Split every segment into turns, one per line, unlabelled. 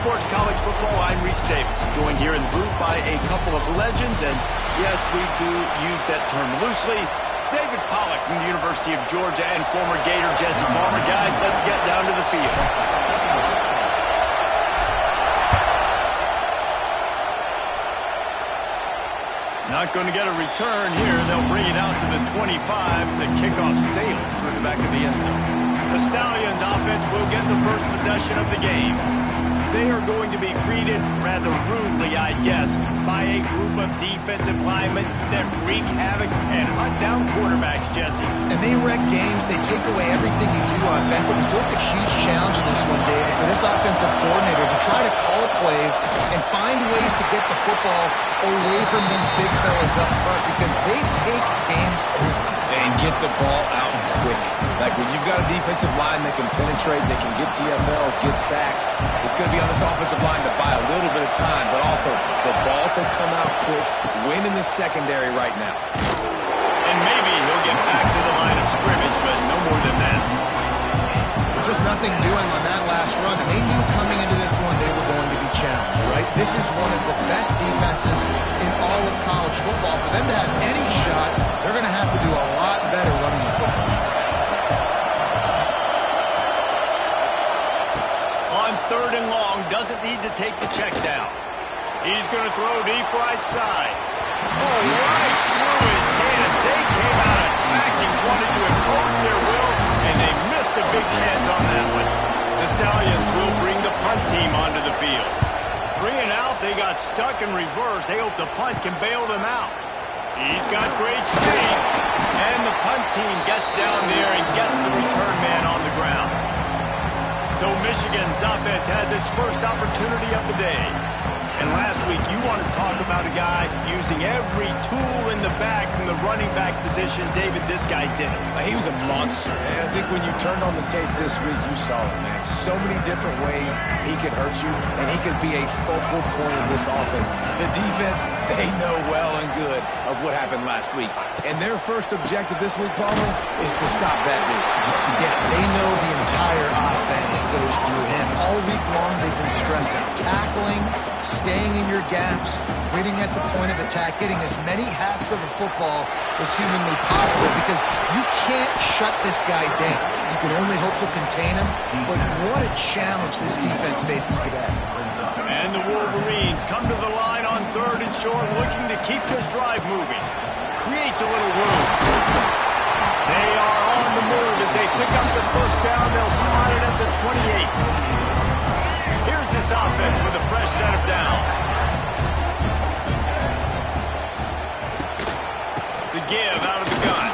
Sports College Football. I'm Reese Davis, joined here in the booth by a couple of legends, and yes, we do use that term loosely. David Pollack from the University of Georgia and former Gator Jesse Palmer. Guys, let's get down to the field. Not going to get a return here. They'll bring it out to the 25 as a kickoff sails through the back of the end zone. The Stallions offense will get the first possession of the game. They are going to be greeted rather rudely, I guess, by a group of defensive linemen that wreak havoc and hunt down quarterbacks, Jesse.
And they wreck games. They take away everything you do offensively. So it's a huge challenge in this one, David, for this offensive coordinator to try to call plays and find ways to get the football away from these big fellas up front, because they take games over.
And get the ball out quick. Like when you've got a defensive line that can penetrate, that can get TFLs, get sacks, it's going to be on this offensive line to buy a little bit of time, but also the ball to come out quick, win in the secondary right now.
And maybe he'll get back to the line of scrimmage, but no more than that.
Just nothing doing on that last run, and they knew coming into this one they were going to be challenged, right? This is one of the best defenses in all of college football. For them to have any shot, they're going to have to do a lot better running the football.
On 3rd and long, doesn't need to take the check down. He's going to throw deep right side. Oh, right through his hands. They came out attacking, wanted to impose their will, and they missed a big chance on that one. The Stallions will bring the punt team onto the field. 3 and out, they got stuck in reverse. They hope the punt can bail them out. He's got great speed, and the punt team gets down there and gets the return man on the ground. So Michigan's offense has its first opportunity of the day. And last week, you want to talk about a guy using every tool in the bag from the running back position. David, this guy did it.
He was a monster. And I think when you turned on the tape this week, you saw it, man. So many different ways he could hurt you, and he could be a focal point of this offense. The defense, they know well and good of what happened last week. And their first objective this week, Palmer, is to stop that dude.
Yeah, they know the entire offense goes through him. All week long, they've been stressing tackling, staying in your gaps, waiting at the point of attack, getting as many hats to the football as humanly possible, because you can't shut this guy down. You can only hope to contain him, but what a challenge this defense faces today.
And the Wolverines come to the line on 3rd and short, looking to keep this drive moving. Creates a little room. They are on the move as they pick up the first down. They'll spot it at the 28. Here's this offense with a fresh set of downs. The give out of the gun.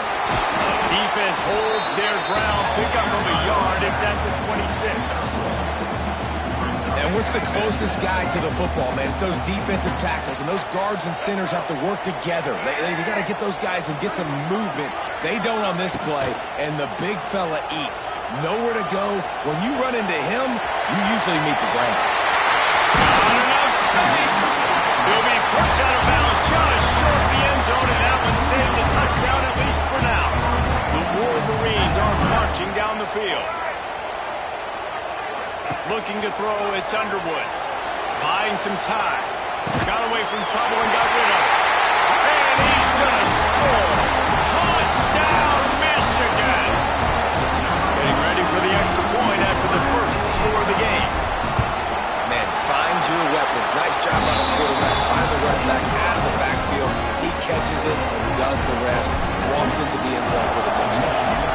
Defense holds their ground. Pick up of a yard. It's at the 26.
And what's the closest guy to the football, man? It's those defensive tackles, and those guards and centers have to work together. They got to get those guys and get some movement. They don't on this play, and the big fella eats. Nowhere to go. When you run into him, you usually meet the ground.
Not enough space. He'll be pushed out of bounds just short of the end zone, and that one saved a touchdown, at least for now. The Wolverines are marching down the field. Looking to throw, it's Underwood. Buying some time. Got away from trouble and got rid of it. And he's going to score. Touchdown, Michigan! Getting ready for the extra point after the first score of the game.
Man, find your weapons. Nice job by the quarterback. Find the running back out of the backfield. He catches it and does the rest. Walks into the end zone for the touchdown.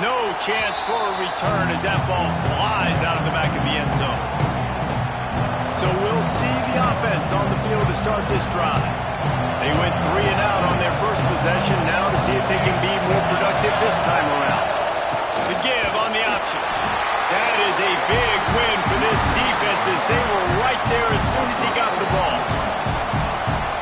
No chance for a return as that ball flies out of the back of the end zone. So we'll see the offense on the field to start this drive. They went 3 and out on their first possession, now to see if they can be more productive this time around. The give on the option. That is a big win for this defense as they were right there as soon as he got the ball.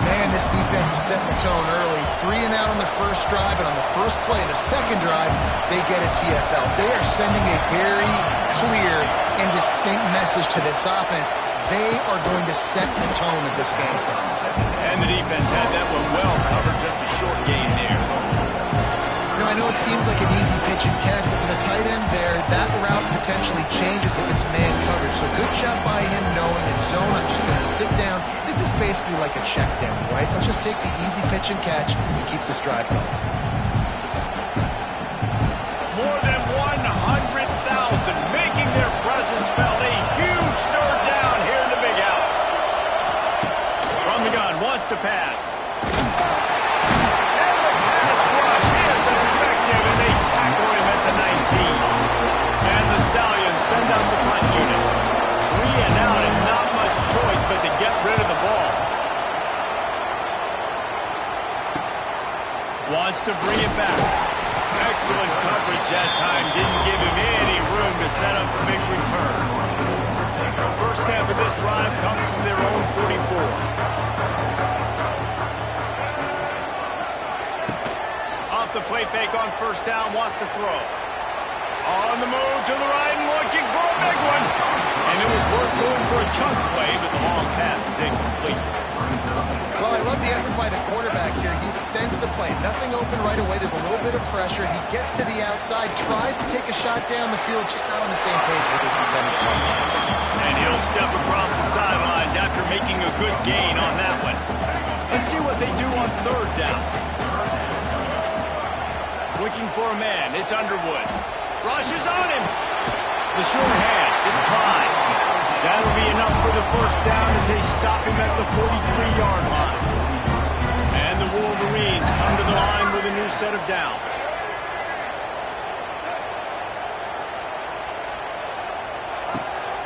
Man, this defense is setting the tone early. 3 and out on the first drive, and on the first play of the second drive, they get a TFL. They are sending a very clear and distinct message to this offense. They are going to set the tone of this game.
And the defense had that one well covered, just a short gain there.
You know, I know it seems like an easy pitch and catch, but for the tight end there, potentially changes if it's man coverage. So good job by him knowing it's zone. I'm just going to sit down. This is basically like a check down, right? Let's just take the easy pitch and catch and keep this drive going.
More than 100,000 making their presence felt. A huge third down here in the big house. From the gun, wants to pass. And the pass rush is effective, and they tackle him at the 19. And the Stallions send out the punt unit. 3 and out, and not much choice but to get rid of the ball. Wants to bring it back. Excellent coverage that time. Didn't give him any room to set up a big return. First snap of this drive comes from their own 44. Off the play fake on first down, wants to throw. On the move to the right and looking for a big one. And it was worth going for a chunk play, but the long pass is incomplete.
Well, I love the effort by the quarterback here. He extends the play. Nothing open right away. There's a little bit of pressure. He gets to the outside, tries to take a shot down the field, just not on the same page with his intended target.
And he'll step across the sidelines after making a good gain on that one. Let's see what they do on third down. Looking for a man. It's Underwood. Rushes on him. The short hands. It's Clyde. That'll be enough for the first down as they stop him at the 43-yard line. And the Wolverines come to the line with a new set of downs.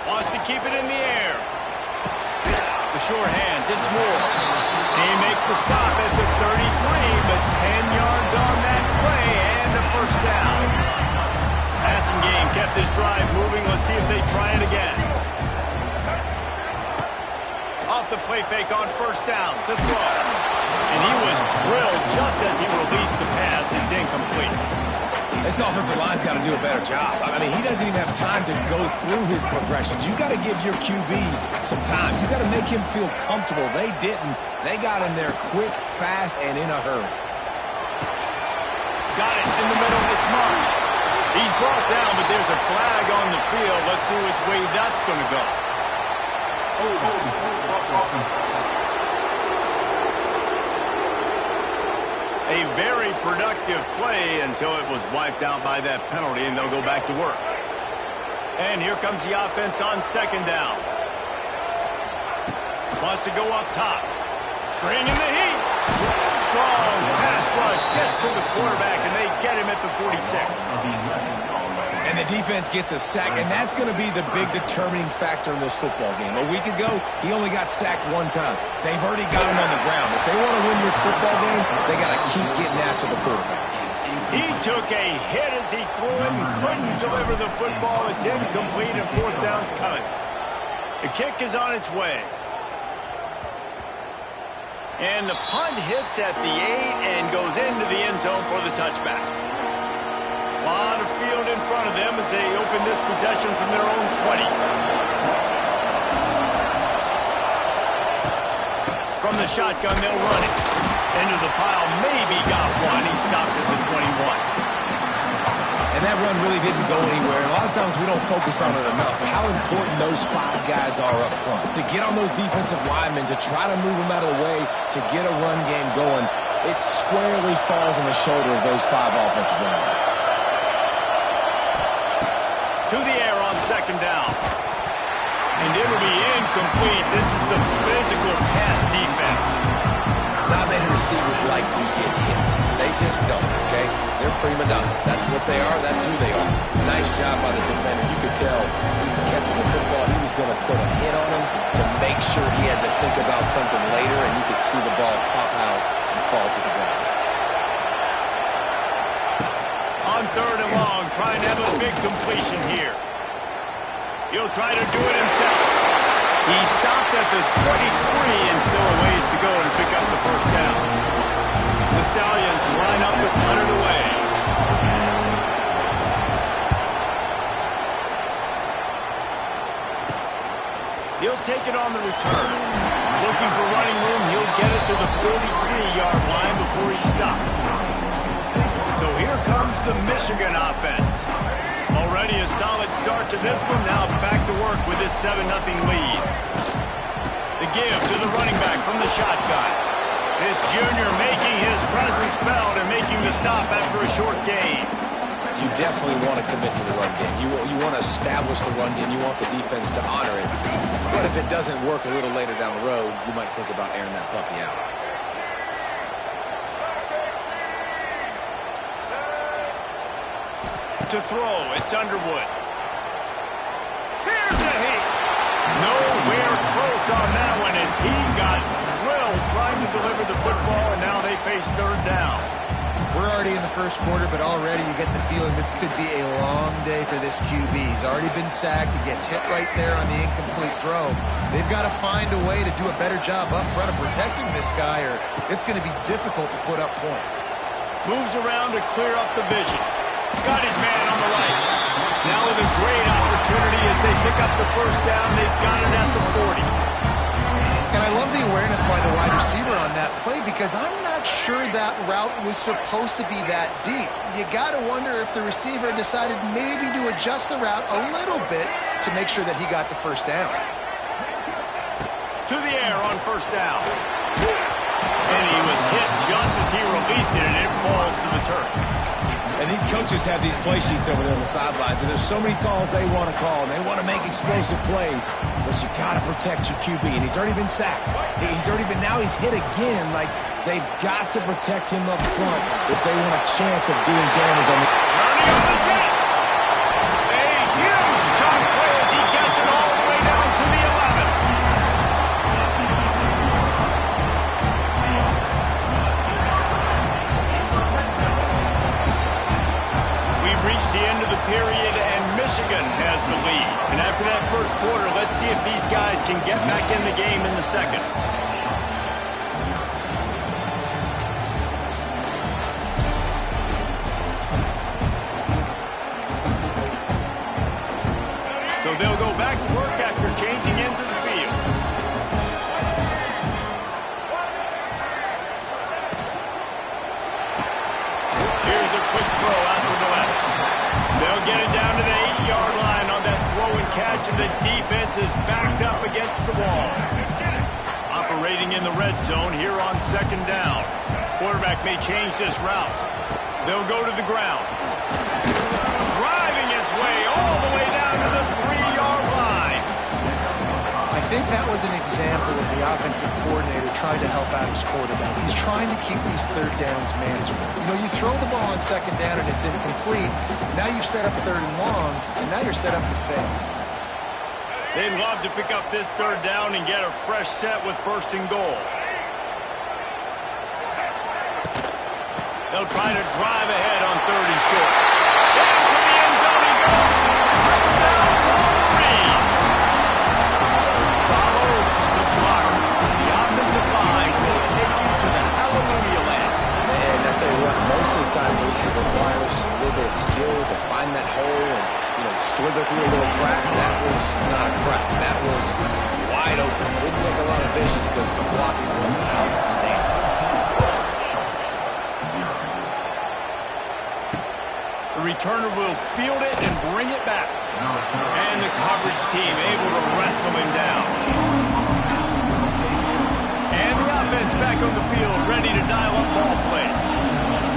Wants to keep it in the air. The short hands. It's Moore. They make the stop at the 33, but 10 yards on that play and a first down. Passing game kept this drive moving. Let's see if they try it again. Off the play fake on first down to throw. And he was drilled just as he released the pass. It's incomplete.
This offensive line's got to do a better job. I mean, he doesn't even have time to go through his progressions. You got to give your QB some time. You got to make him feel comfortable. They didn't. They got him there quick, fast, and in a hurry.
Got it in the middle. It's Marsh. He's brought down, but there's a flag on the field. Let's see which way that's going to go. A very productive play until it was wiped out by that penalty, and they'll go back to work. And here comes the offense on second down. Wants to go up top. Bringing the heat. Strong pass rush. Gets to the quarterback, and they get him at the 46.
And the defense gets a sack, and that's going to be the big determining factor in this football game. A week ago, he only got sacked one time. They've already got him on the ground. If they want to win this football game, they got to keep getting after the quarterback.
He took a hit as he threw it and couldn't deliver the football. It's incomplete, and fourth down's coming. The kick is on its way. And the punt hits at the 8 and goes into the end zone for the touchback. A lot of field in front of them as they open this possession from their own 20. From the shotgun, they'll run it. Into the pile, maybe got one. He stopped at the 21.
And that run really didn't go anywhere. And a lot of times we don't focus on it enough. How important those 5 guys are up front. To get on those defensive linemen, to try to move them out of the way, to get a run game going, it squarely falls on the shoulder of those 5 offensive linemen.
To the air on second down. And it'll be incomplete. This is some physical pass defense.
Not many receivers like to get hit. They just don't, okay? They're prima donnas. That's what they are. That's who they are. Nice job by the defender. You could tell he was catching the football. He was going to put a hit on him to make sure he had to think about something later, and you could see the ball pop out and fall to the ground.
On third and long, trying to have a big completion here. He'll try to do it himself. He stopped at the 23 and still a ways to go to pick up the first down. The Stallions line up to punt it away. He'll take it on the return. Looking for running room, he'll get it to the 43-yard line before he stops. So here comes the Michigan offense. Already Already a solid start to this one. Now back to work with this 7-0 lead. The give to the running back from the shotgun. This junior making his presence felt and making the stop after a short gain.
You definitely want to commit to the run game. You want to establish the run game. You want the defense to honor it. But if it doesn't work a little later down the road, you might think about airing that puppy out.
To throw, it's Underwood. Here's a hit. Nowhere close on that one as he got drilled trying to deliver the football, and now they face third down.
We're already in the first quarter, but already you get the feeling this could be a long day for this QB. He's already been sacked. He gets hit right there on the incomplete throw. They've got to find a way to do a better job up front of protecting this guy, or it's going to be difficult to put up points.
Moves around to clear up the vision. Got his man on the right. Now with a great opportunity as they pick up the first down. They've got it at the 40.
And I love the awareness by the wide receiver on that play because I'm not sure that route was supposed to be that deep. You got to wonder if the receiver decided maybe to adjust the route a little bit to make sure that he got the first down.
To the air on first down. And he was hit just as he released it, and it falls to the turf.
And these coaches have these play sheets over there on the sidelines, and there's so many calls they want to call, and they want to make explosive plays, but you got to protect your QB, and he's already been sacked. Now he's hit again. Like, they've got to protect him up front if they want a chance of doing damage on the...
Turning on the Jets. A huge chunk play as he gets it all the way down to the 11. Reached the end of the period, and Michigan has the lead. And after that first quarter, let's see if these guys can get back in the game in the second. So they'll go back to work after changing into the field. Here's a quick throw out to the left. They'll get it down to the 8-yard line on that throw and catch, and the defense is backed up against the wall. Operating in the red zone here on second down. Quarterback may change this route. They'll go to the ground. Driving its way all the way down to the 3-yard line.
I think that was an example of the offensive coordinator trying to help out his quarterback. He's trying to keep these third downs manageable. You know, you throw the ball on second down and it's incomplete. Now you've set up third and long, and now you're set up to fail.
They'd love to pick up this third down and get a fresh set with first and goal. They'll try to drive ahead on third and short. Into the end zone he goes. Touchdown, Wolverine. Follow the block. The offensive line will take you to the hallelujah land.
Man, I tell you what, most of the time, Reese, it requires a little bit of skill to find that hole and, slither through a little crack. That was not a crack. That was wide open. Didn't take a lot of vision because the blocking was outstanding.
The returner will field it and bring it back. And the coverage team able to wrestle him down. And the offense back on the field, ready to dial up ball plays.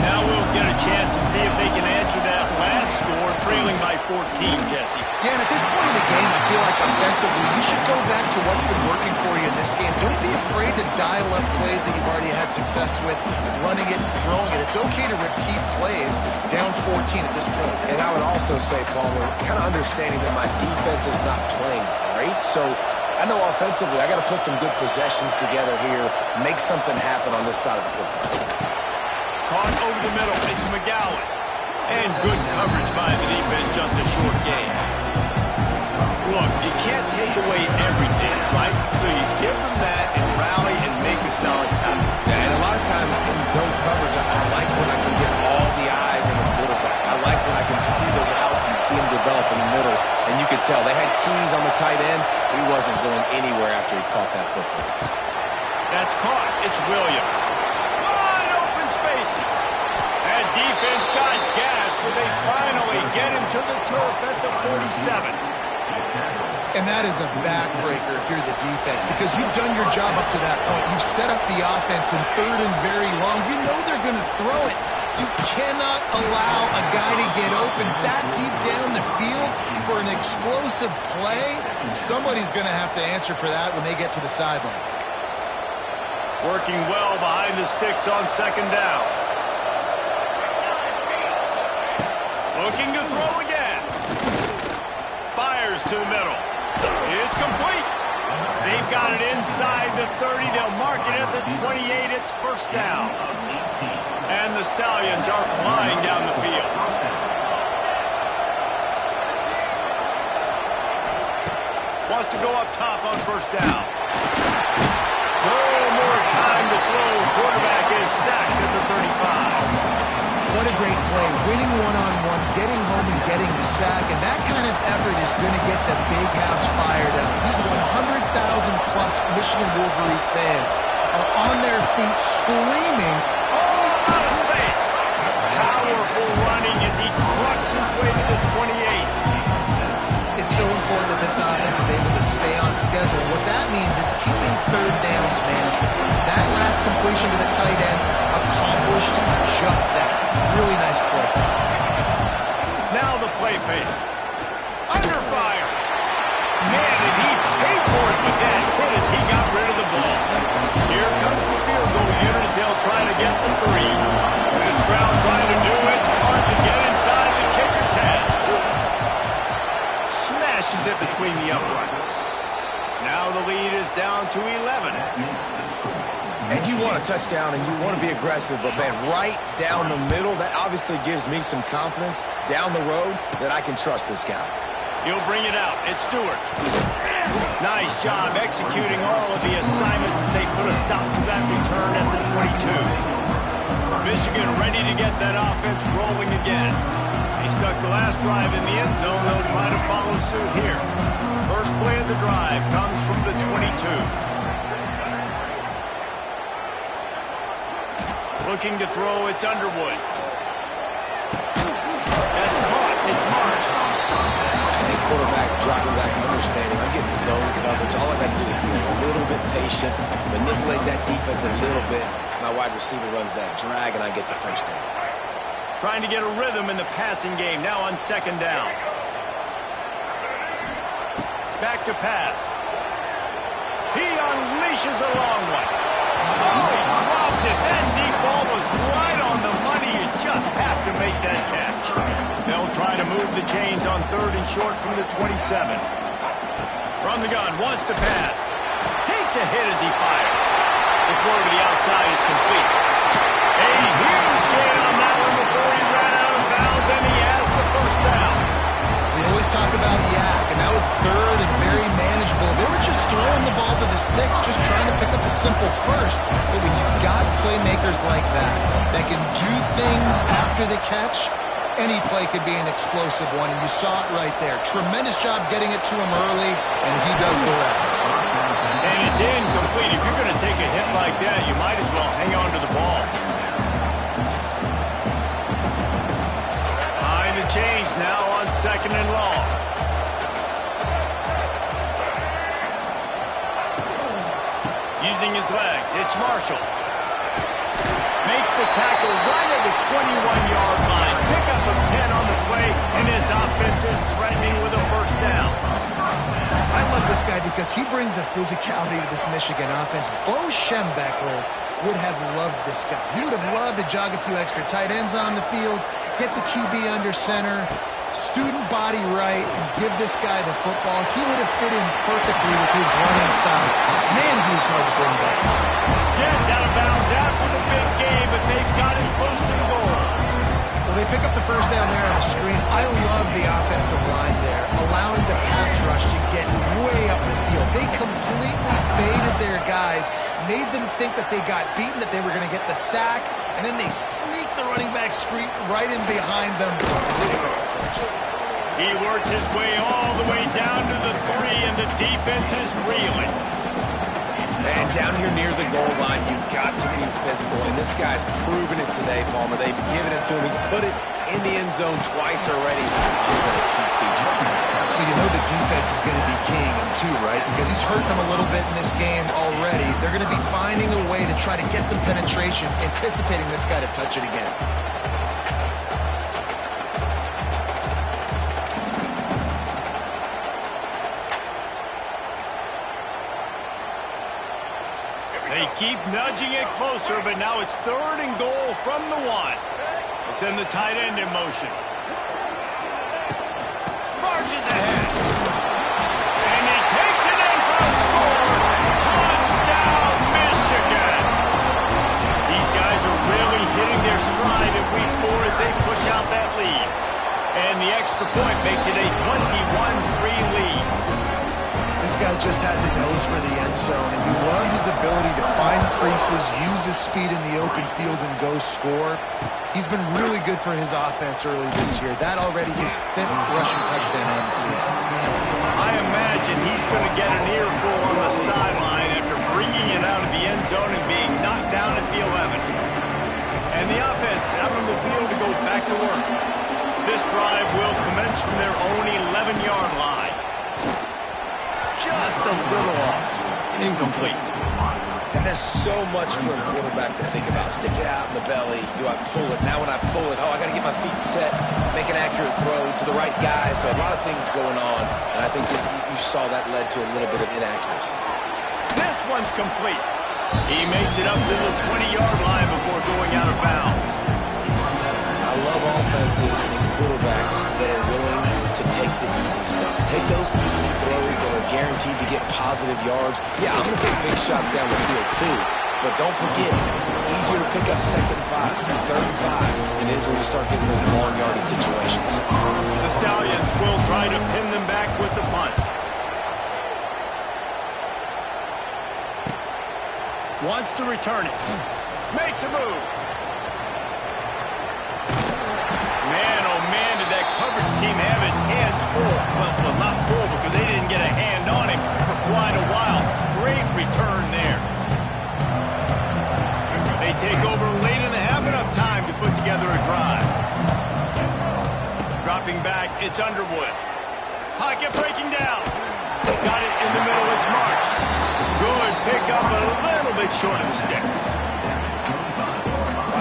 Now we'll get a chance to see if they can answer that last score, trailing by 14, Jesse.
Yeah, and at this point in the game, I feel like offensively, you should go back to what's been working for you in this game. Don't be afraid to dial up plays that you've already had success with, running it and throwing it. It's okay to repeat plays down 14 at this point.
And I would also say, Palmer, kind of understanding that my defense is not playing great, so I know offensively I got to put some good possessions together here, make something happen on this side of the football.
Caught over the middle, it's McGowan. And good coverage by the defense, just a short game. Look, you can't take away everything, right? So you give them that and rally and make a solid tackle.
Yeah, and a lot of times in zone coverage, I like when I can get all the eyes on the quarterback. I like when I can see the routes and see them develop in the middle. And you could tell they had keys on the tight end. He wasn't going anywhere after he caught that football.
That's caught. It's Williams. Wide open spaces. That defense got gas, but they finally get him to the 2. turf at the 47.
And that is a backbreaker if you're the defense, because you've done your job up to that point. You've set up the offense in 3rd and very long. You know they're going to throw it. You cannot allow a guy to get open that deep down the field for an explosive play. Somebody's going to have to answer for that when they get to the sidelines.
Working well behind the sticks on 2nd down. Looking to throw again. Fires to the middle. It's complete. They've got it inside the 30. They'll mark it at the 28. It's 1st down. And the Stallions are flying down the field. Wants to go up top on 1st down. No more time to throw. Quarterback is sacked at the 35.
What a great play. Winning one-on-one, getting home and getting the sack, and that kind of effort is going to get the big house fired up. These 100,000-plus Michigan Wolverine fans are on their feet screaming,
"Oh, out of space!" Powerful running as he trucks his way to the 28.
It's so important that this offense is able to stay on schedule. What that means is keeping 3rd downs management. That last completion to the tight end accomplished just that. Really nice play.
Now the play fake. Under fire. Man, did he pay for it with that hit as he got rid of the ball. Here comes the field goal unit as they'll try to get the 3. This crowd trying to do its part to get inside the kicker's head. Smashes it between the uprights. Now the lead is down to 11.
And you want a touchdown and you want to be aggressive, but man, right down the middle, that obviously gives me some confidence down the road that I can trust this guy.
He'll bring it out. It's Stewart. Nice job executing all of the assignments as they put a stop to that return at the 22. Michigan ready to get that offense rolling again. They stuck the last drive in the end zone. They'll try to follow suit here. First play of the drive comes from the 22. Looking to throw, it's Underwood. That's caught, it's Marsh.
Hey, quarterback dropping back, understanding. I'm getting zone coverage. All I got to do is be a little bit patient, manipulate that defense a little bit. My wide receiver runs that drag, and I get the 1st down.
Trying to get a rhythm in the passing game, now on 2nd down. Back to pass. He unleashes a long one. Oh, he dropped it. That deep ball was right on the money. You just have to make that catch. They'll try to move the chains on 3rd and short from the 27. From the gun, wants to pass. Takes a hit as he fires. The throw to the outside is complete. A huge gain on that one before he ran out of bounds, and he has the 1st down.
We always talk about yak, and that was 3rd and very manageable. They were just throwing the ball to the sticks, just trying to pick up a simple 1st. But when you've got playmakers like that can do things after the catch, any play could be an explosive one, and you saw it right there. Tremendous job getting it to him early, and he does the rest.
And it's incomplete. If you're going to take a hit like that, you might as well hang on to the ball. Behind the chains now on 2nd and long. Using his legs, it's Marshall. Makes the tackle right at the 21-yard line. Pickup of 10 on the play, and his offense is threatening with a 1st down.
I love this guy because he brings a physicality to this Michigan offense. Bo Schembechler would have loved this guy. He would have loved to jog a few extra tight ends on the field, get the QB under center, student body right, and give this guy the football. He would have fit in perfectly with his running style. Man, he was hard to bring back.
Gets out of bounds after the big game, but they've got him close to the goal.
Well, they pick up the 1st down there on the screen. I love the offensive line there, allowing the pass rush to get way up the field. They completely baited their guys, made them think that they got beaten, that they were going to get the sack, and then they sneak the running back screen right in behind them.
He works his way all the way down to the 3, and the defense is reeling.
And down here near the goal line, you've got to be physical. And this guy's proven it today, Palmer. They've given it to him. He's put it in the end zone twice already. I'm going to keep featuring him.
So you know the defense is going to be keying him too, right? Because he's hurting them a little bit in this game already. They're going to be finding a way to try to get some penetration, anticipating this guy to touch it again.
They keep nudging it closer, but now it's 3rd and goal from the 1. They send the tight end in motion. Marches ahead. And he takes it in for a score. Touchdown, Michigan. These guys are really hitting their stride in week 4 as they push out that lead. And the extra point makes it a 21-3 lead.
This guy just has a nose for the end zone, and you love his ability to find creases, use his speed in the open field, and go score. He's been really good for his offense early this year. That already his 5th rushing touchdown on the season.
I imagine he's going to get an earful on the sideline after bringing it out of the end zone and being knocked down at the 11. And the offense out on the field to go back to work. This drive will commence from their own 11-yard line. Just a little off. Incomplete.
And there's so much for a quarterback to think about. Stick it out in the belly. Do I pull it? Now when I pull it, I got to get my feet set, make an accurate throw to the right guy. So a lot of things going on. And I think that you saw that led to a little bit of inaccuracy.
This one's complete. He makes it up to the 20-yard line before going out of bounds.
I love offenses and quarterbacks that are willing to take the easy stuff. Take those easy throws that are guaranteed to get positive yards. Yeah, I'm going to take big shots down the field too. But don't forget, it's easier to pick up 2nd and 5, 3rd and 5 than it is when we start getting those long yardage situations.
The Stallions will try to pin them back with the punt. Wants to return it. Makes a move. Man, oh man, did that coverage team have its hands full. Well, not full because they didn't get a hand on him for quite a while. Great return there. They take over late and have enough time to put together a drive. Dropping back, it's Underwood. Pocket breaking down. Got it in the middle, it's Marsh. Good pick up, a little bit short of the sticks.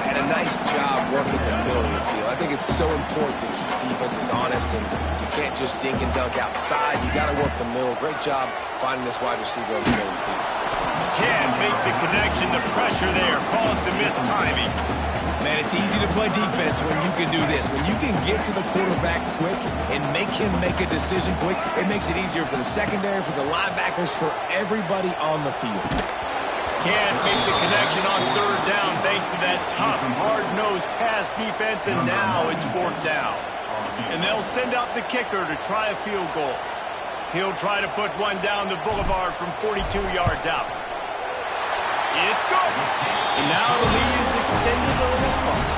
And a nice job working the middle of the field. I think it's so important to keep defenses honest, and you can't just dink and dunk outside. You got to work the middle. Great job finding this wide receiver over the middle of the field.
Can't make the connection. The pressure there caused the missed timing.
Man, it's easy to play defense when you can do this. When you can get to the quarterback quick and make him make a decision quick, it makes it easier for the secondary, for the linebackers, for everybody on the field.
Can't make the connection on 3rd down thanks to that tough, hard-nosed pass defense, and now it's 4th down. And they'll send out the kicker to try a field goal. He'll try to put one down the boulevard from 42 yards out. It's good. And now the lead is extended a little further.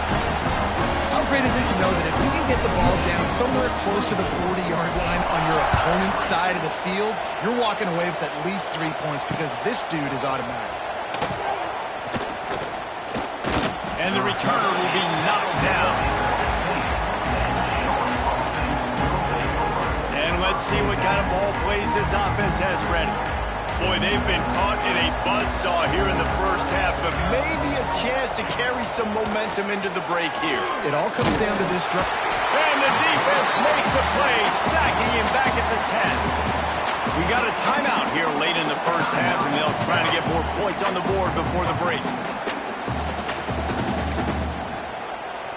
How great is it to know that if you can get the ball down somewhere close to the 40-yard line on your opponent's side of the field, you're walking away with at least 3 points because this dude is automatic.
And the returner will be knocked down. And let's see what kind of ball plays this offense has ready. Boy, they've been caught in a buzzsaw here in the first half, but maybe a chance to carry some momentum into the break here.
It all comes down to this drive.
And the defense makes a play, sacking him back at the 10. We got a timeout here late in the first half, and they'll try to get more points on the board before the break.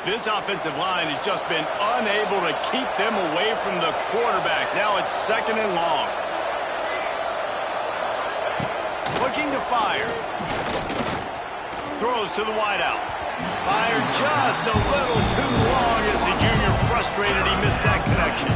This offensive line has just been unable to keep them away from the quarterback. Now it's 2nd and long. Looking to fire. Throws to the wideout. Fired just a little too long as the junior frustrated he missed that connection.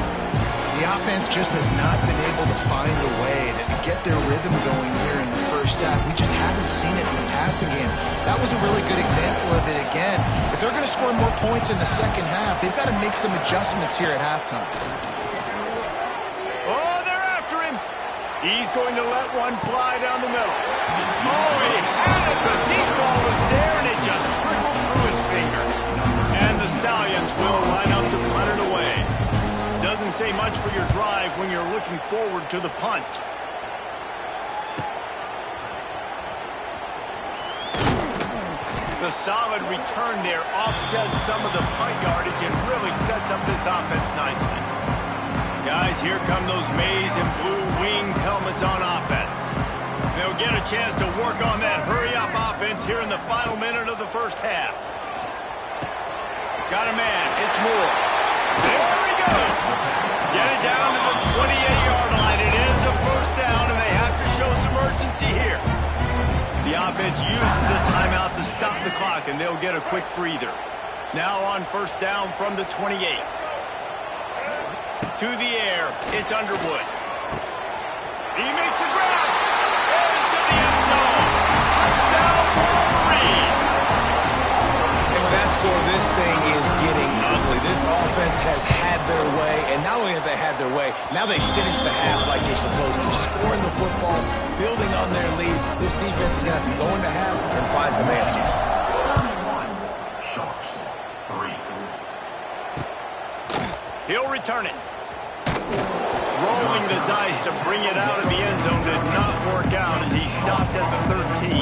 The offense just has not been able to find a way to get their rhythm going here in the first half. We just haven't seen it in the passing game. That was a really good example of it again. If they're going to score more points in the second half, they've got to make some adjustments here at halftime.
Oh, they're after him. He's going to let one fly down the middle. Oh, he had it. The deep ball was there, and it just trickled through his fingers. And the Stallions will line looking forward to the punt. The solid return there offsets some of the punt yardage and really sets up this offense nicely. Guys, here come those maize and blue winged helmets on offense. They'll get a chance to work on that hurry-up offense here in the final minute of the first half. Got a man. It's Moore. There he goes. Get it down to the 28-yard line. It is a first down, and they have to show some urgency here. The offense uses a timeout to stop the clock, and they'll get a quick breather. Now on first down from the 28. To the air, it's Underwood. He makes a grab. Into the end zone. Touchdown, Wolverines.
And with that score, this thing is getting ugly. This offense has had their way, and not only have they had their way, now they finish the half like they're supposed to, scoring the football, building on their lead. This defense is going to have to go into half and find some answers.
He'll return it. Rolling the dice to bring it out of the end zone did not work out as he stopped at the 13.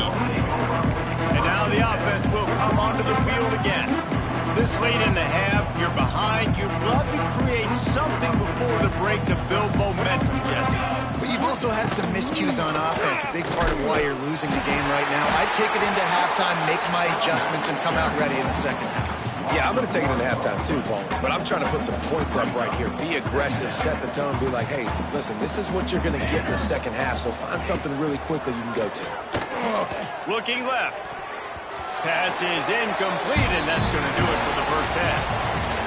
And now the offense will come onto the field again. This late in the half, you're behind. You'd love to create something before the break to build momentum, Jesse.
But you've also had some miscues on offense, a big part of why you're losing the game right now. I'd take it into halftime, make my adjustments, and come out ready in the second half.
Yeah, I'm going to take it into halftime too, Paul. But I'm trying to put some points up right here. Be aggressive, set the tone, be like, hey, listen, this is what you're going to get in the second half, so find something really quickly you can go to.
Looking left. Pass is incomplete, and that's going to do it for the first half.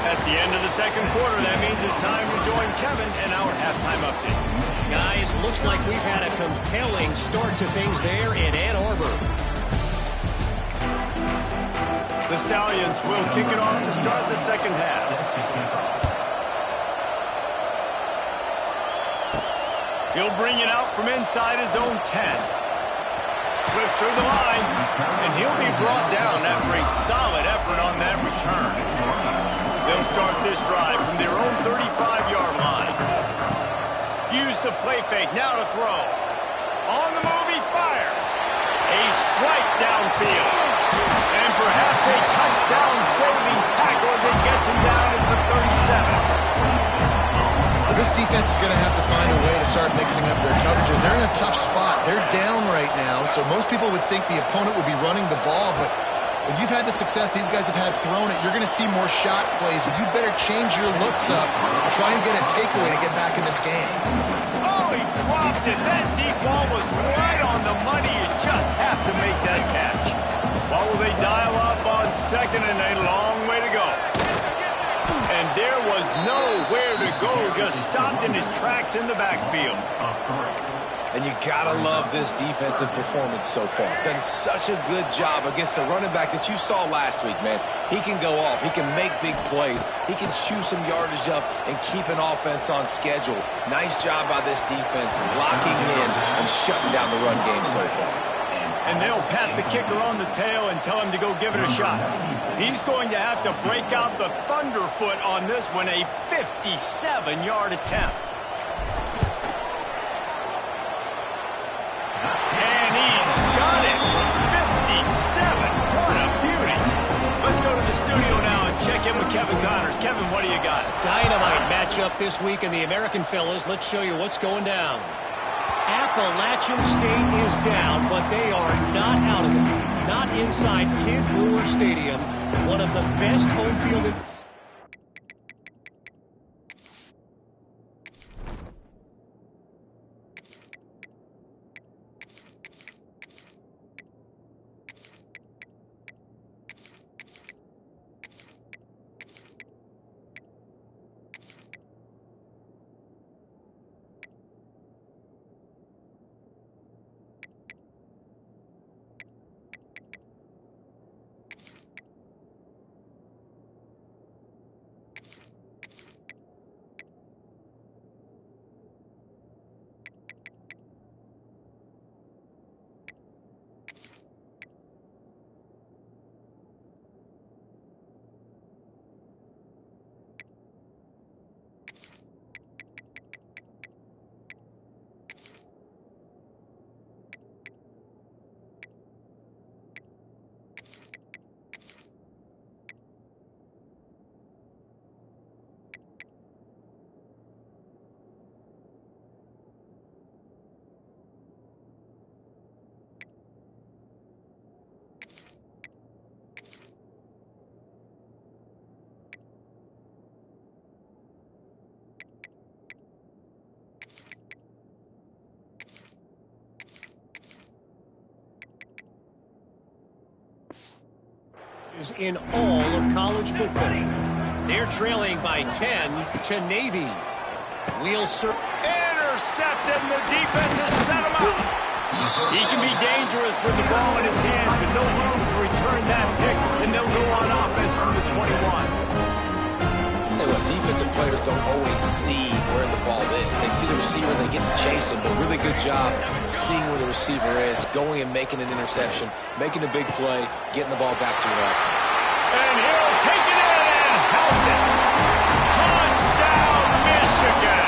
That's the end of the second quarter. That means it's time to join Kevin and our halftime update.
Guys, looks like we've had a compelling start to things there in Ann Arbor.
The Stallions will kick it off to start the second half. He'll bring it out from inside his own 10. Slips through the line, and he'll be brought down after a solid effort on that return. They'll start this drive from their own 35-yard line. Use the play fake, now to throw. On the move, he fires. A strike downfield. And perhaps a touchdown-saving tackle as it gets him down at the 37.
This defense is going to have to find a way to start mixing up their coverages. They're in a tough spot. They're down right now, so most people would think the opponent would be running the ball, but when you've had the success these guys have had throwing it, you're going to see more shot plays. You better change your looks up and try and get a takeaway to get back in this game.
Oh, he dropped it. That deep ball was right on the money. You just have to make that catch. What will they dial up on second and a long way to go? And there was nowhere to go, just stopped in his tracks in the backfield.
And you gotta love this defensive performance so far. Done such a good job against the running back that you saw last week, man. He can go off. He can make big plays. He can chew some yardage up and keep an offense on schedule. Nice job by this defense locking in and shutting down the run game so far.
And they'll pat the kicker on the tail and tell him to go give it a shot. He's going to have to break out the thunderfoot on this one, a 57-yard attempt. And he's got it. 57. What a beauty. Let's go to the studio now and check in with Kevin Connors. Kevin, what do you got?
Dynamite matchup this week in the American fellas. Let's show you what's going down. Appalachian State is down, but they are not out of it. Not inside Kid Brewer Stadium, one of the best home field. in all of college football. They're trailing by 10 to Navy.
Intercepted, and the defense has set him up. He can be dangerous with the ball in his hands, but no room to return that pick, and they'll go on offense from the 21.
Tell you what, defensive players don't always see where the ball is. They see the receiver, they get to chase him, but really good job seeing where the receiver is, going and making an interception, making a big play, getting the ball back to your offense.
And he'll take it in and house it. Touchdown, Michigan.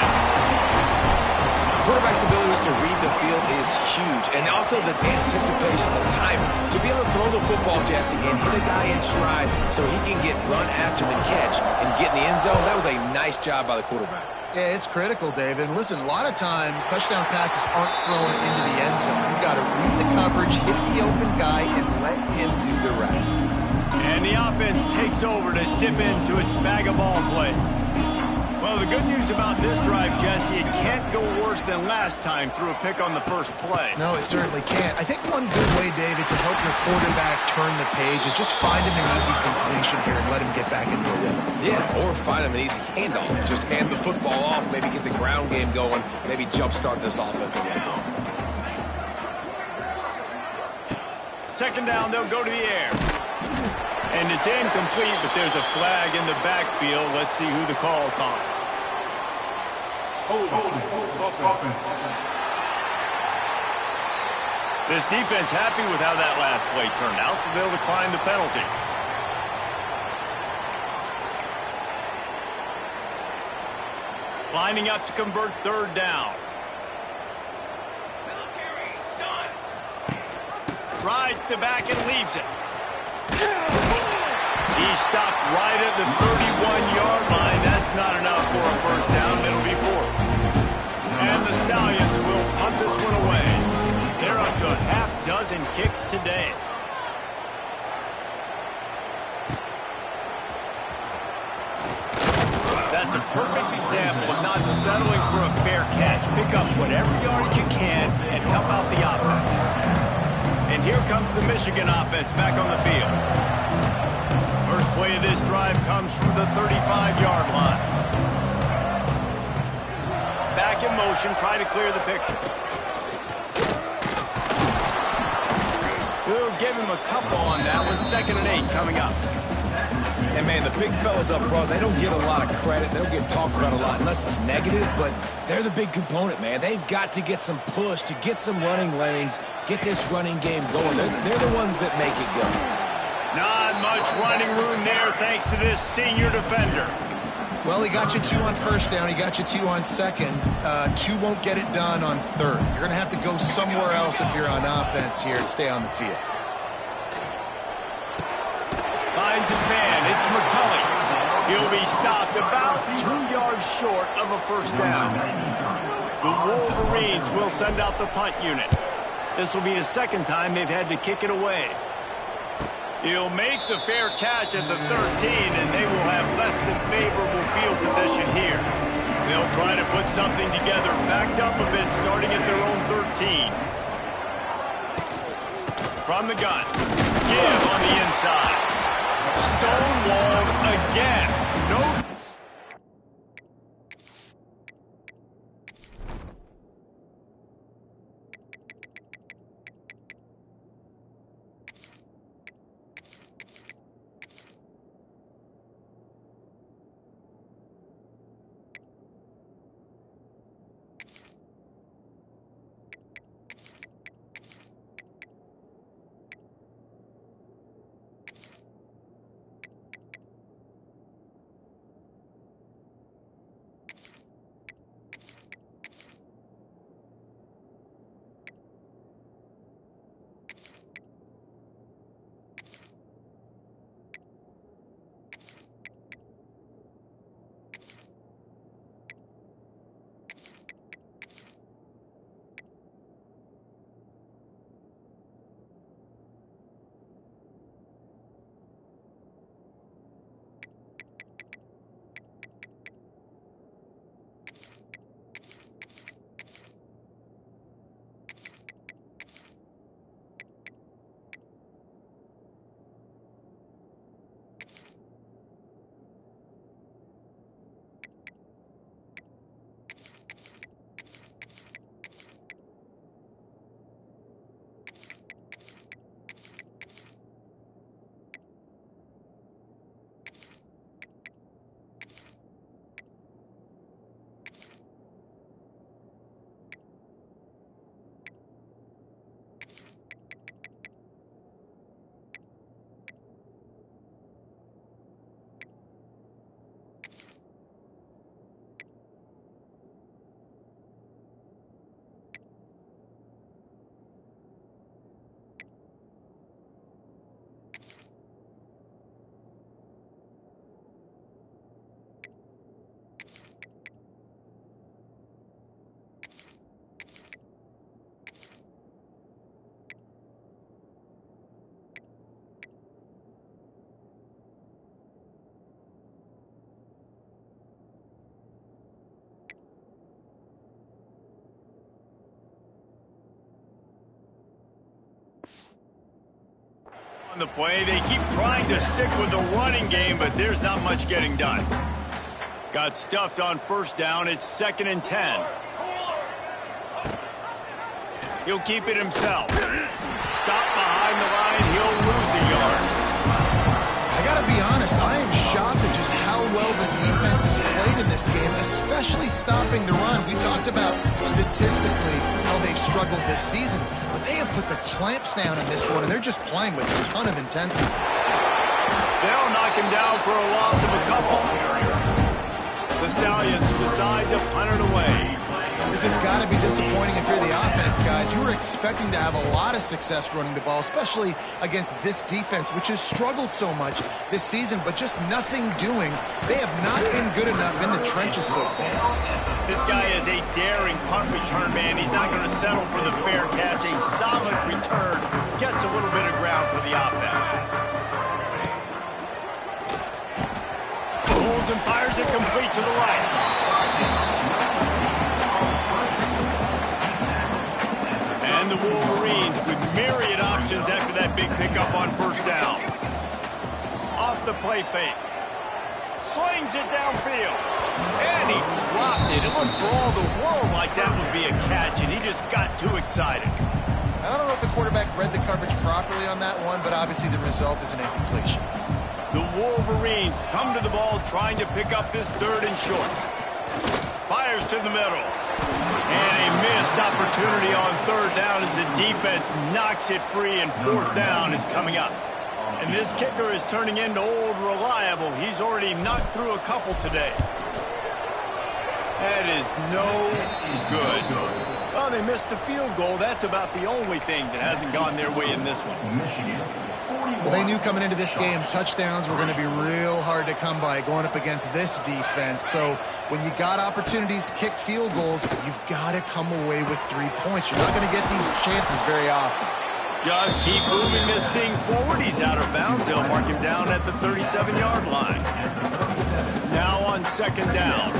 Quarterback's abilities to read the field is huge, and also the anticipation, the timing. To be able to throw the football, Jesse, and hit a guy in stride so he can get run after the catch and get in the end zone, that was a nice job by the quarterback.
Yeah, it's critical, David. And listen, a lot of times touchdown passes aren't thrown into the end zone. You've got to read the coverage, hit the open guy, and let him do the rest.
And the offense takes over to dip into its bag of ball plays. Well, the good news about this drive, Jesse, it can't go worse than last time through a pick on the first play.
No, it certainly can't. I think one good way, David, to help your quarterback turn the page is just find him an easy completion here and let him get back into a rhythm.
Yeah, or find him an easy handoff. Just hand the football off, maybe get the ground game going, maybe jumpstart this offense a little bit.
Second down, they'll go to the air. And it's incomplete, but there's a flag in the backfield. Let's see who the call's on. This defense happy with how that last play turned out, so they'll decline the penalty. Lining up to convert third down. Rides to back and leaves it. He stopped right at the 31-yard line. That's not enough for a first down. It'll be fourth. And the Stallions will punt this one away. They're up to a half dozen kicks today. That's a perfect example of not settling for a fair catch. Pick up whatever yardage you can and help out the offense. And here comes the Michigan offense back on the field. First play of this drive comes from the 35-yard line. Back in motion, try to clear the picture. We'll give him a couple on that one. 2nd and 8 coming up.
And, man, the big fellas up front, they don't get a lot of credit. They don't get talked about a lot unless it's negative, but they're the big component, man. They've got to get some push, to get some running lanes, get this running game going. They're the ones that make it go.
Not much running room there thanks to this senior defender.
Well, he got you 2 on first down. He got you 2 on second. 2 won't get it done on third. You're going to have to go somewhere else if you're on offense here to stay on the field.
Finds his man. It's McCulley. He'll be stopped about 2 yards short of a first down. The Wolverines will send out the punt unit. This will be the second time they've had to kick it away. He'll make the fair catch at the 13, and they will have less than favorable field position here. They'll try to put something together, backed up a bit, starting at their own 13. From the gun. Give on the inside. Stonewalled again. No. On the play, they keep trying to stick with the running game, but there's not much getting done. Got stuffed on first down. It's 2nd and 10. He'll keep it himself. Stop behind the line. He'll lose a yard.
I got to be honest, I am shocked at just how well the defense has played in this game, especially stopping the run. We talked about statistically how they've struggled this season, but they have put the clamps down in this one, and they're just playing with a ton of intensity.
They'll knock him down for a loss of a couple. The Stallions decide to punt it away.
This has got to be disappointing if you're the offense, guys. You were expecting to have a lot of success running the ball, especially against this defense, which has struggled so much this season, but just nothing doing. They have not been good enough in the trenches so far.
This guy is a daring punt return man. He's not going to settle for the fair catch. A solid return gets a little bit of ground for the offense. Holds and fires it complete to the right. And the Wolverines with myriad options after that big pickup on first down. Off the play fake. Slings it downfield. And he dropped it. It looked for all the world like that would be a catch, and he just got too excited.
I don't know if the quarterback read the coverage properly on that one, but obviously the result is an incompletion.
The Wolverines come to the ball trying to pick up this 3rd and short. Fires to the middle. And a missed opportunity on 3rd down as the defense knocks it free, and 4th down is coming up. And this kicker is turning into old reliable. He's already knocked through a couple today. That is no good. Well, they missed the field goal. That's about the only thing that hasn't gone their way in this one.
Well, they knew coming into this game touchdowns were going to be real hard to come by going up against this defense. So when you got opportunities to kick field goals, you've got to come away with 3 points. You're not going to get these chances very often.
Just keep moving this thing forward. He's out of bounds. They'll mark him down at the 37-yard line. Now on 2nd down.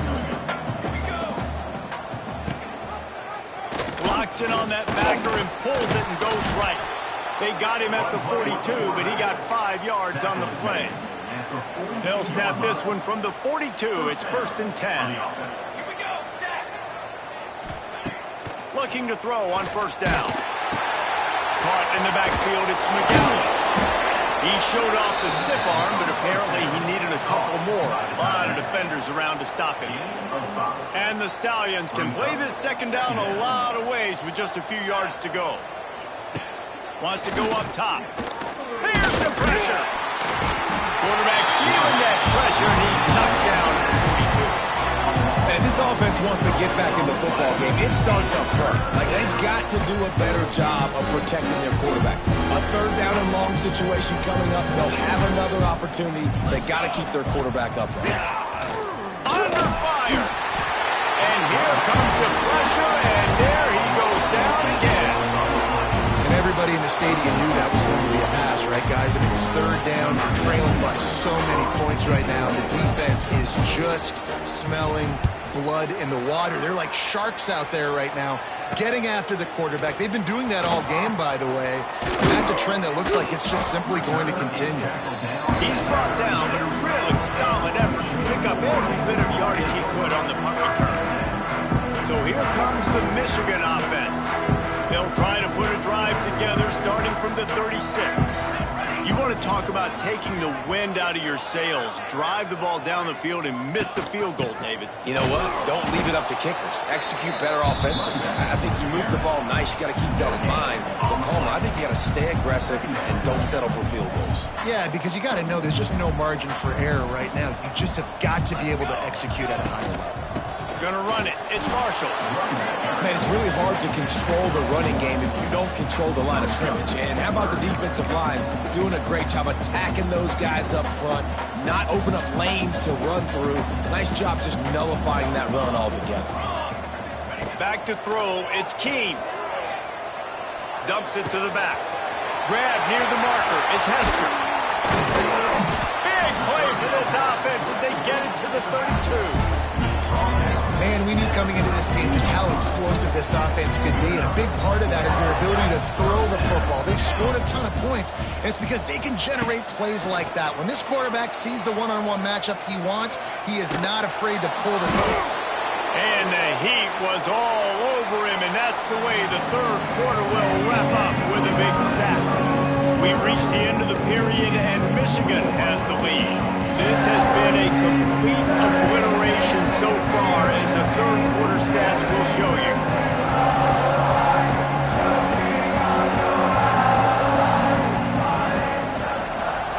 Locks in on that backer and pulls it and goes right. They got him at the 42, but he got 5 yards on the play. They'll snap this one from the 42. It's 1st and 10. Looking to throw on first down. Caught in the backfield, it's McGowan. He showed off the stiff arm, but apparently he needed a couple more. A lot of defenders around to stop him. And the Stallions can play this 2nd down a lot of ways with just a few yards to go. Wants to go up top. Here's the pressure. Quarterback feeling that pressure, and he's knocked down at the 42.
And this offense wants to get back in the football game. It starts up front. Like, they've got to do a better job of protecting their quarterback. A 3rd down and long situation coming up. They'll have another opportunity. They got to keep their quarterback upright.
Under fire. And here comes the pressure, and there he goes down again.
And everybody in the stadium knew that was going to be a pass, right, guys? I mean, it's 3rd down. You're trailing by so many points right now. The defense is just smelling blood in the water. They're like sharks out there right now, getting after the quarterback. They've been doing that all game, by the way. And that's a trend that looks like it's just simply going to continue.
He's brought down, but a really solid effort to pick up every bit of yardage he could on the punt return. So here comes the Michigan offense. They'll try to put a drive together starting from the 36. You want to talk about taking the wind out of your sails. Drive the ball down the field and miss the field goal, David.
You know what? Don't leave it up to kickers. Execute better offensively. I think you move the ball nice. You got to keep that in mind. But Palmer, I think you got to stay aggressive and don't settle for field goals.
Yeah, because you got to know there's just no margin for error right now. You just have got to be able to execute at a higher level.
Gonna run it. It's Marshall.
Man, it's really hard to control the running game if you don't control the line of scrimmage. And how about the defensive line doing a great job attacking those guys up front, not open up lanes to run through. Nice job just nullifying that run altogether.
Back to throw. It's Keene. Dumps it to the back. Grab near the marker. It's Hester. Big play for this offense as they get it to the 32.
Man, we knew coming into this game just how explosive this offense could be, and a big part of that is their ability to throw the football. They've scored a ton of points, and it's because they can generate plays like that. When this quarterback sees the one-on-one matchup he wants, he is not afraid to pull the trigger.
And the heat was all over him, and that's the way the third quarter will wrap up with a big sack. We've reached the end of the period, and Michigan has the lead. This has been a complete obliteration so far, as the third quarter stats will show you.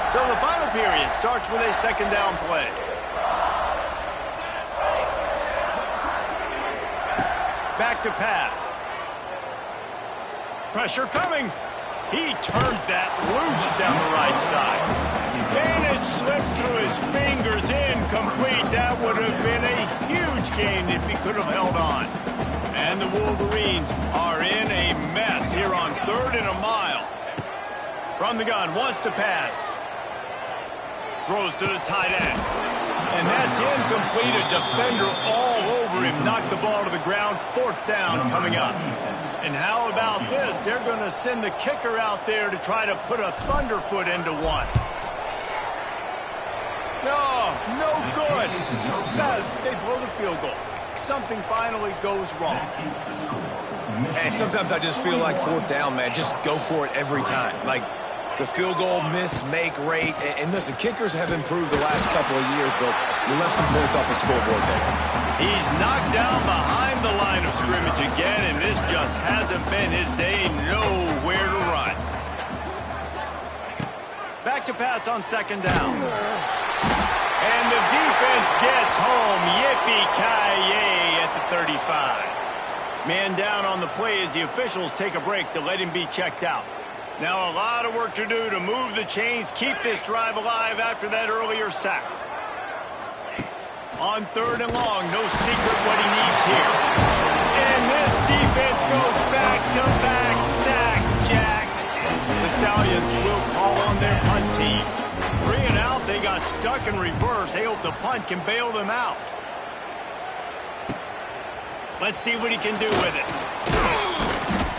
So the final period starts with a second down play. Back to pass. Pressure coming. He turns that loose down the right side. And it slips through his fingers, incomplete. That would have been a huge gain if he could have held on. And the Wolverines are in a mess here on 3rd and a mile. From the gun, wants to pass. Throws to the tight end. And that's incomplete. A defender all over him. Knocked the ball to the ground. 4th down coming up. And how about this? They're going to send the kicker out there to try to put a thunderfoot into one. No good. They blow the field goal. Something finally goes wrong.
And sometimes I just feel like 4th down, man. Just go for it every time. Like, the field goal miss-make rate. And listen, kickers have improved the last couple of years, but we left some points off the scoreboard there.
He's knocked down behind the line of scrimmage again, and this just hasn't been his day. Nowhere to run. Back to pass on 2nd down. And the defense gets home. Yippee-ki-yay at the 35. Man down on the play as the officials take a break to let him be checked out. Now a lot of work to do to move the chains, keep this drive alive after that earlier sack. On 3rd and long, no secret what he needs here. And this defense goes back-to-back sack, Jack. The Stallions will call on their punt team. 3 and out, they got stuck in reverse. They hope the punt can bail them out. Let's see what he can do with it.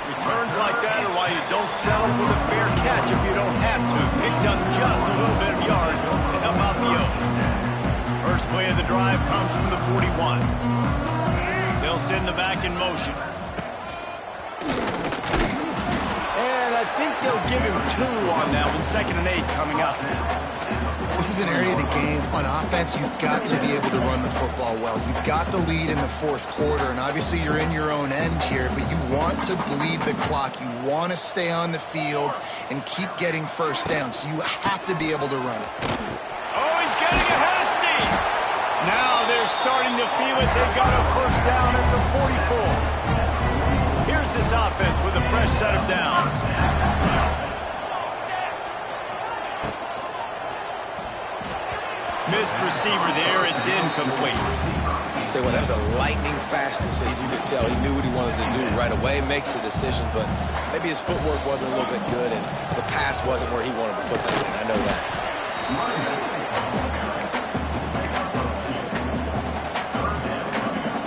Returns like that are why you don't settle for the fair catch if you don't have to. Picks up just a little bit of yards to help out the Oaks. First play of the drive comes from the 41. They'll send the back in motion. And I think they'll give him 2 on that one. 2nd and 8 coming up.
This is an area of the game. On offense, you've got to be able to run the football well. You've got the lead in the 4th quarter, and obviously you're in your own end here, but you want to bleed the clock. You want to stay on the field and keep getting first down, so you have to be able to run it.
Oh, he's getting ahead of steam. Now they're starting to feel it. They've got a first down at the 44. Here's this offense with a fresh set of downs. Missed receiver there. It's incomplete.
Tell you what, that was a lightning-fast decision. You could tell he knew what he wanted to do right away, makes the decision, but maybe his footwork wasn't a little bit good, and the pass wasn't where he wanted to put that in. I know that.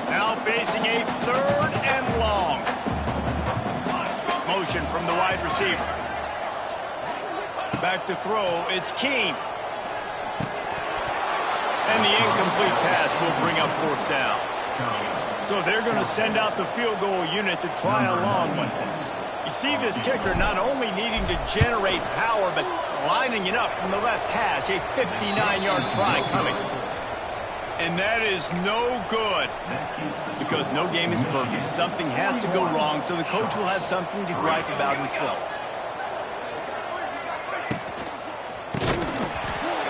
Now facing a 3rd and long. Motion from the wide receiver. Back to throw. It's Keene. And the incomplete pass will bring up 4th down. So they're going to send out the field goal unit to try a long one. You see this kicker not only needing to generate power, but lining it up from the left hash. A 59-yard try coming. And that is no good. Because no game is perfect. Something has to go wrong, so the coach will have something to gripe about in film.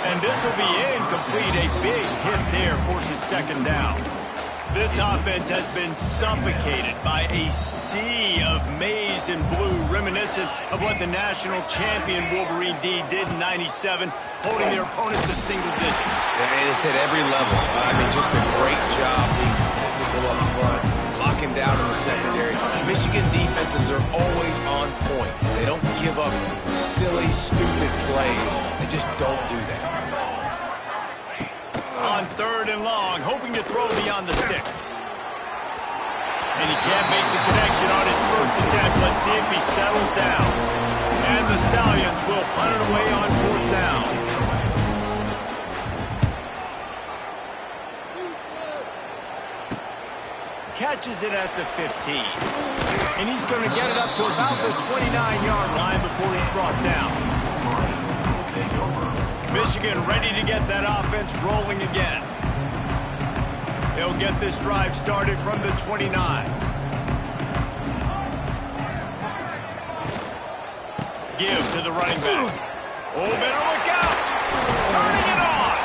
And this will be incomplete. A big hit there forces 2nd down. This offense has been suffocated by a sea of maize and blue, reminiscent of what the national champion Wolverine D did in '97, holding their opponents to single digits.
And it's at every level. I mean, just a great job being physical up front, locking down in the secondary. Michigan defenses are always on point. They don't give up silly, stupid plays. They just don't do that.
On 3rd and long, hoping to throw beyond the sticks. And he can't make the connection on his first attempt. Let's see if he settles down. And the Stallions will punt it away on 4th down. Catches it at the 15. And he's going to get it up to about the 29-yard line before he's brought down. Michigan ready to get that offense rolling again. They'll get this drive started from the 29. Give to the running back. Oh, better look out! Turning it on!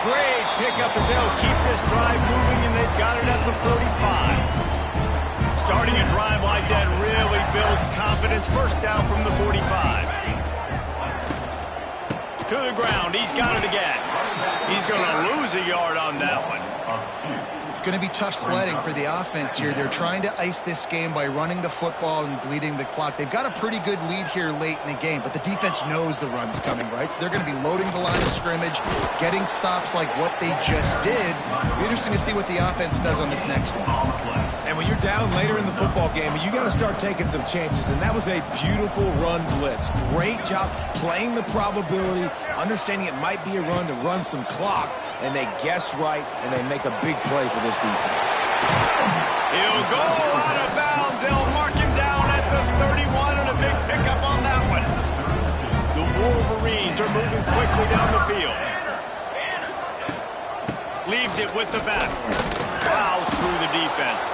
Great pickup as they'll keep this drive moving, and they've got it at the 35. Starting a drive like that really builds confidence. First down from the 45. To the ground. He's got it again. He's going to lose a yard on that one.
It's going to be tough sledding for the offense here. They're trying to ice this game by running the football and bleeding the clock. They've got a pretty good lead here late in the game, but the defense knows the run's coming, right? So they're going to be loading the line of scrimmage, getting stops like what they just did. It'll be interesting to see what the offense does on this next one.
And when you're down later in the football game, you got to start taking some chances, and that was a beautiful run blitz. Great job playing the probability, understanding it might be a run to run some clock, and they guess right, and they make a big play for this defense.
He'll go out of bounds. They'll mark him down at the 31, and a big pickup on that one. The Wolverines are moving quickly down the field. Leaves it with the back. Plows through the defense.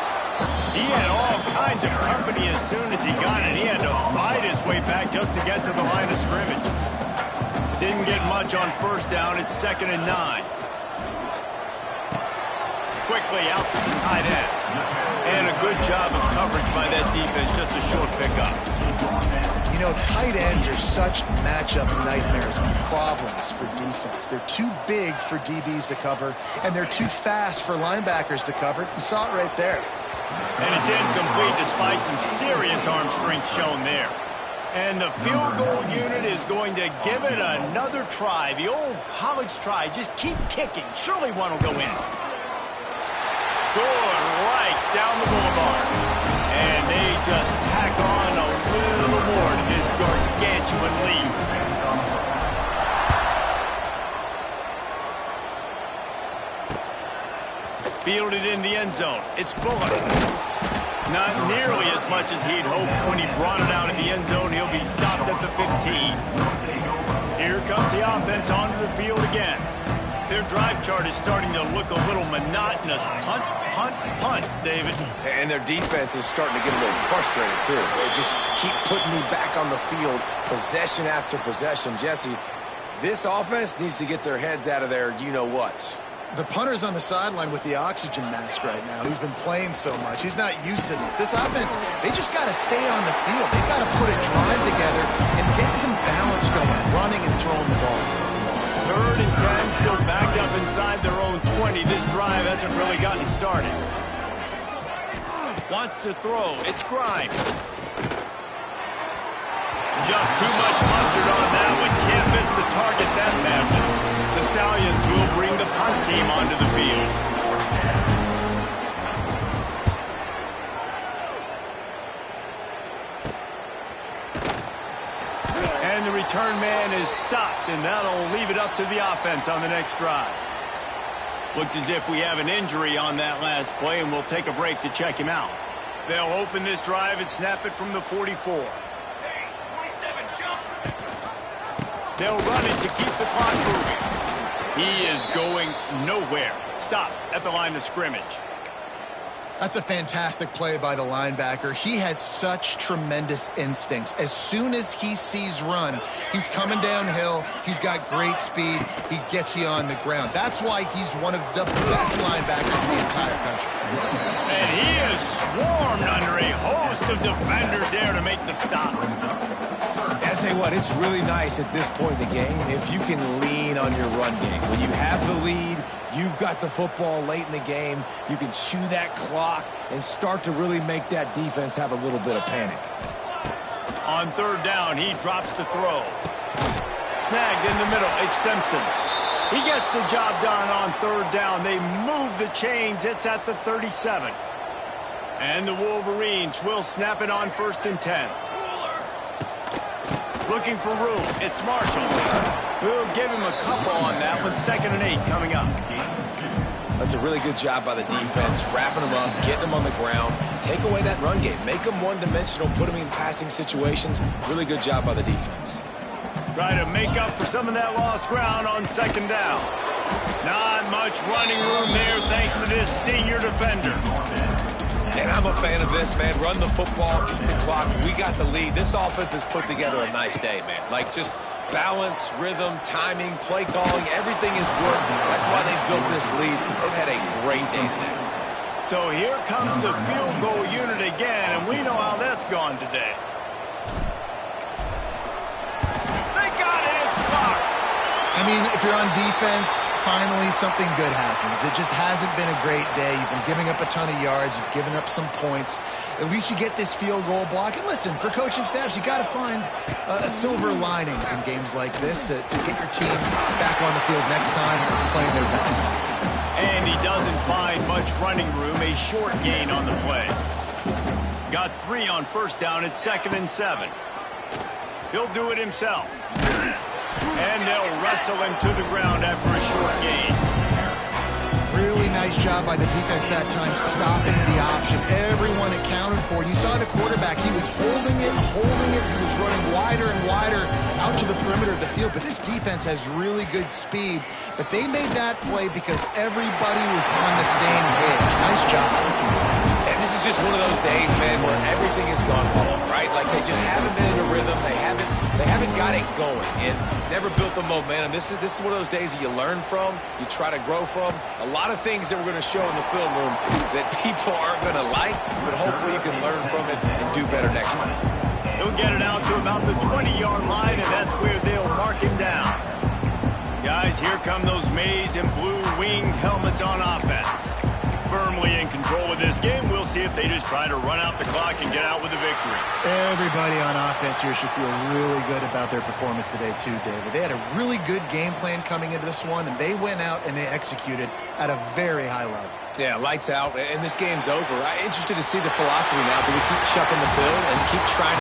He had all kinds of company as soon as he got it. He had to fight his way back just to get to the line of scrimmage. Didn't get much on first down. It's 2nd and 9. Quickly out to the tight end. And a good job of coverage by that defense. Just a short pickup.
You know, tight ends are such matchup nightmares and problems for defense. They're too big for DBs to cover, and they're too fast for linebackers to cover. You saw it right there.
And it's incomplete despite some serious arm strength shown there. And the field goal unit is going to give it another try. The old college try. Just keep kicking. Surely one will go in. Good right down the boulevard. And they just tack on a little more to this gargantuan lead. Fielded in the end zone. It's Bullock. Not nearly as much as he'd hoped when he brought it out of the end zone. He'll be stopped at the 15. Here comes the offense onto the field again. Their drive chart is starting to look a little monotonous. Punt, punt, punt, David.
And their defense is starting to get a little frustrated, too. They just keep putting me back on the field, possession after possession. Jesse, this offense needs to get their heads out of their you-know-whats.
The punter's on the sideline with the oxygen mask right now. He's been playing so much. He's not used to this. This offense, they just got to stay on the field. They've got to put a drive together and get some balance going, running and throwing the ball.
3rd and 10, still backed up inside their own 20. This drive hasn't really gotten started. Wants to throw. It's Grimes. Just too much mustard on that one. Can't miss the target that badly. The Stallions will bring the punt team onto the field. And the return man is stopped, and that'll leave it up to the offense on the next drive. Looks as if we have an injury on that last play, and we'll take a break to check him out. They'll open this drive and snap it from the 44. They'll run it to keep the clock moving. He is going nowhere. Stop at the line of scrimmage.
That's a fantastic play by the linebacker. He has such tremendous instincts. As soon as he sees run, he's coming downhill. He's got great speed. He gets you on the ground. That's why he's one of the best linebackers in the entire country.
And he is swarmed under a host of defenders there to make the stop.
I'll tell you what, it's really nice at this point in the game if you can lean on your run game. When you have the lead, you've got the football late in the game, you can chew that clock and start to really make that defense have a little bit of panic.
On 3rd down, he drops to throw. Snagged in the middle, it's Simpson. He gets the job done on 3rd down. They move the chains. It's at the 37. And the Wolverines will snap it on 1st and 10. Looking for room. It's Marshall. We'll give him a couple on that one. 2nd and 8 coming up.
That's a really good job by the defense, wrapping them up, getting them on the ground. Take away that run game. Make them one-dimensional, put them in passing situations. Really good job by the defense.
Try to make up for some of that lost ground on 2nd down. Not much running room there thanks to this senior defender.
And I'm a fan of this, man. Run the football, eat the clock. We got the lead. This offense has put together a nice day, man. Like, just balance, rhythm, timing, play calling, everything is working. That's why they built this lead. They've had a great day today.
So here comes the field goal unit again, and we know how that's gone today. They got it. It's blocked.
I mean, if you're on defense, finally something good happens. It just hasn't been a great day. You've been giving up a ton of yards. You've given up some points. At least you get this field goal block. And listen, for coaching staffs, you got to find silver linings in games like this to get your team back on the field next time playing their best.
And he doesn't find much running room. A short gain on the play. Got 3 on 1st down at 2nd and 7. He'll do it himself. And they'll wrestle him to the ground after a short gain.
Really nice job by the defense that time, stopping the option. Everyone accounted for it. You saw the quarterback. He was holding it. He was running wider and wider out to the perimeter of the field. But this defense has really good speed. But they made that play because everybody was on the same page. Nice job.
And this is just one of those days, man, where everything has gone wrong, right? Like, they just haven't been in a rhythm. They haven't got it going and never built the momentum. This is one of those days that you learn from, you try to grow from. A lot of things that we're going to show in the film room that people aren't going to like, but hopefully you can learn from it and do better next time.
He'll get it out to about the 20-yard line, and that's where they'll mark him down. Guys, here come those maize and blue winged helmets on offense. Firmly in control of this game. We'll see if they just try to run out the clock and get out with a victory.
Everybody on offense here should feel really good about their performance today too, David. They had a really good game plan coming into this one, and they went out and they executed at a very high level.
Yeah, lights out, and this game's over. I'm interested to see the philosophy now. Do we keep chucking the pill and keep trying